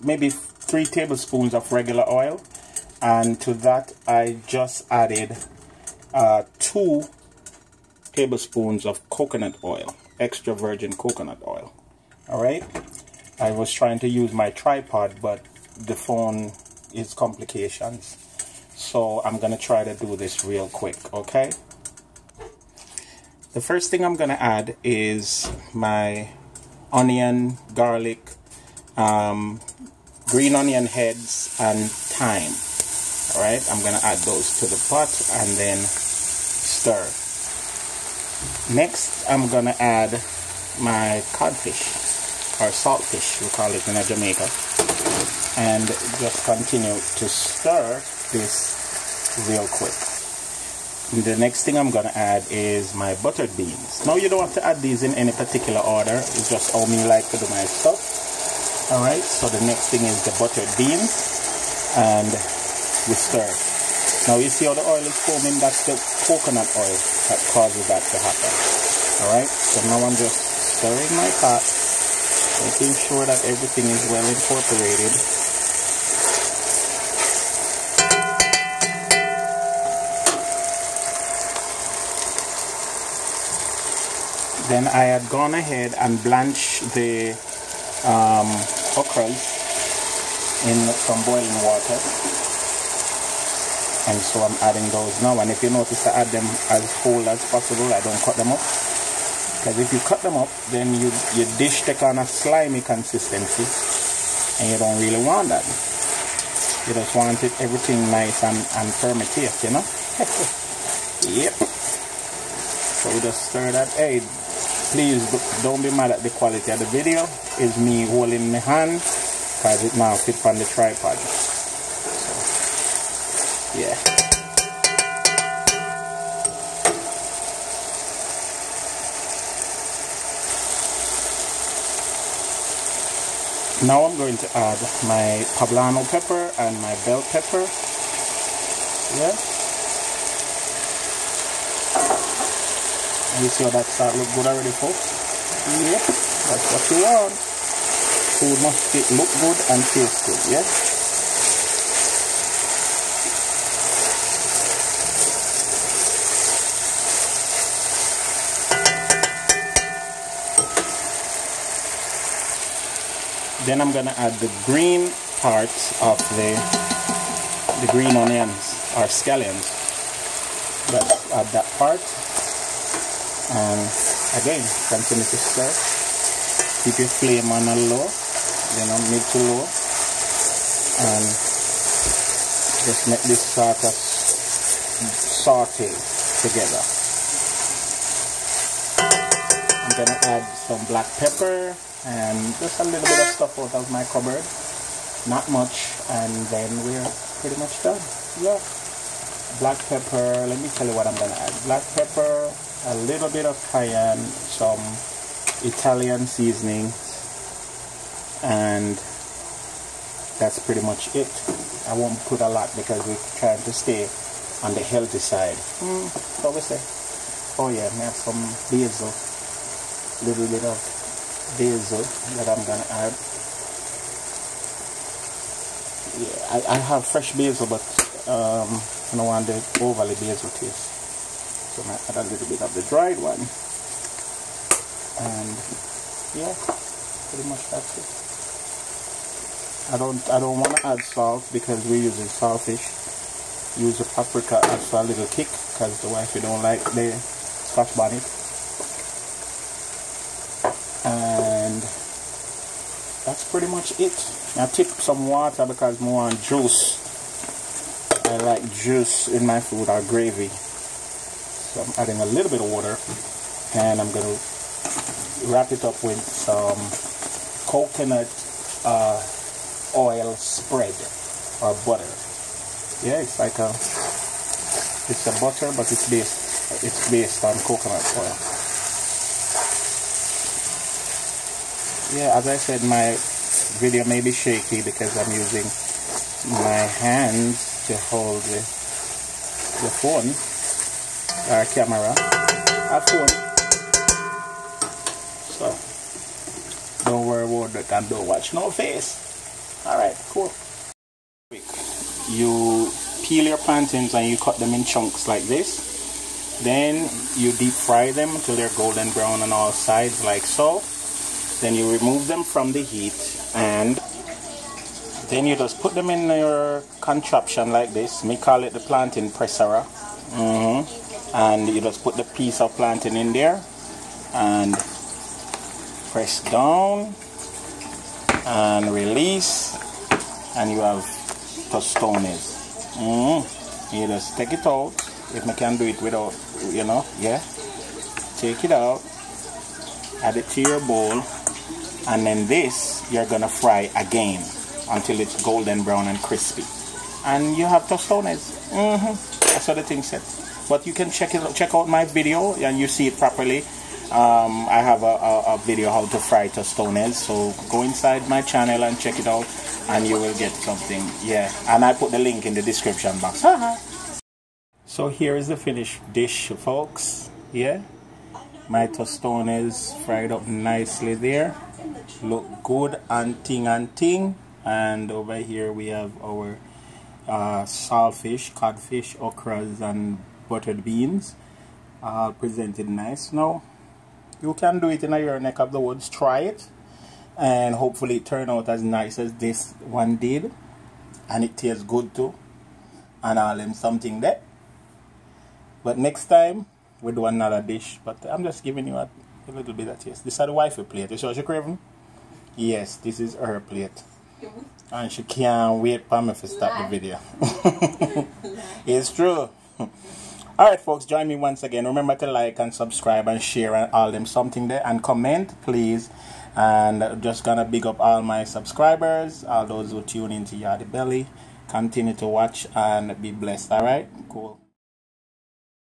maybe 3 tablespoons of regular oil, and to that I just added 2 tablespoons of coconut oil, extra virgin coconut oil. Alright, I was trying to use my tripod, but the phone is complications, so I'm gonna try to do this real quick. Okay, the first thing I'm gonna add is my onion, garlic, green onion heads, and thyme. Alright, I'm gonna add those to the pot and then stir. Next, I'm gonna add my codfish, or saltfish we call it in Jamaica, and just continue to stir this real quick. And the next thing I'm gonna add is my buttered beans. Now you don't have to add these in any particular order, it's just how me like to do my stuff. Alright, so the next thing is the buttered beans, and we stir. Now you see how the oil is foaming? That's the coconut oil that causes that to happen. Alright, so now I'm just stirring my pot, making sure that everything is well incorporated. Then I had gone ahead and blanched the okras in some boiling water, and so I'm adding those now. And if you notice, I add them as whole as possible. I don't cut them up, because if you cut them up, then your dish take on a slimy consistency, and you don't really want that. You just want it everything nice and firm taste, you know. Yep. So we just stir that. Hey, please don't be mad at the quality of the video. It's me holding my hand, because it now fit on the tripod. So, yeah. Now I'm going to add my poblano pepper and my bell pepper. Yeah. And you see how that start look good already, folks? Yep, that's what you want. Food must look good and taste good, yeah? Then I'm gonna add the green parts of the green onions or scallions. Let's add that part, and again continue to stir. Keep your flame on a low, you know, mid to low, and just make this sort of saute together. I'm gonna add some black pepper and just a little bit of stuff out of my cupboard, not much, and then we're pretty much done. Yeah, black pepper, let me tell you what I'm gonna add. Black pepper, a little bit of cayenne, some Italian seasoning, and that's pretty much it. I won't put a lot because we're trying to stay on the healthy side. What we say? Oh yeah, we have some basil, little bit of basil that I'm gonna add. Yeah, I have fresh basil, but I don't want the overly basil taste, so I add a little bit of the dried one, and yeah, pretty much that's it. I don't want to add salt because we're using saltfish. Use the paprika as for a little kick, because the wife don't like the scotch bonnet. And that's pretty much it. I tip some water because I want juice. I like juice in my food, or gravy. So I'm adding a little bit of water, and I'm going to wrap it up with some coconut oil spread, or butter. Yeah, it's like it's a butter, but it's based on coconut oil. Yeah, as I said, my video may be shaky because I'm using my hands to hold the phone, or camera, or phone. So don't worry about that, and don't watch no face. Alright, cool. You peel your plantains and you cut them in chunks like this. Then you deep fry them until they're golden brown on all sides like so. Then you remove them from the heat and then you just put them in your contraption like this. We call it the plantain presser. And you just put the piece of plantain in there and press down and release, and you have Tostones. You just take it out. If I can do it without, you know, yeah. Take it out, add it to your bowl, and then this you're gonna fry again until it's golden brown and crispy, and you have Tostones. That's what the thing said. But you can check out my video and you see it properly. I have a video how to fry Tostones, so go inside my channel and check it out and you will get something. Yeah, and I put the link in the description box. So here is the finished dish, folks. Yeah, my Tostones fried up nicely there, look good and ting. And over here we have our saltfish, codfish, okras and buttered beans, presented nice. Now you can do it in your neck of the woods. Try it and hopefully it turn out as nice as this one did, and it tastes good too, and all them something there. But next time we do another dish, but I'm just giving you a little bit of taste. This is the wifey plate. You saw she craving? Yes, this is her plate, and she can't wait for me to stop the video. It's true. Alright folks, join me once again. Remember to like and subscribe and share and all them something there, and comment please. And just gonna big up all my subscribers, all those who tune into Yardie Belly. Continue to watch and be blessed. Alright, cool.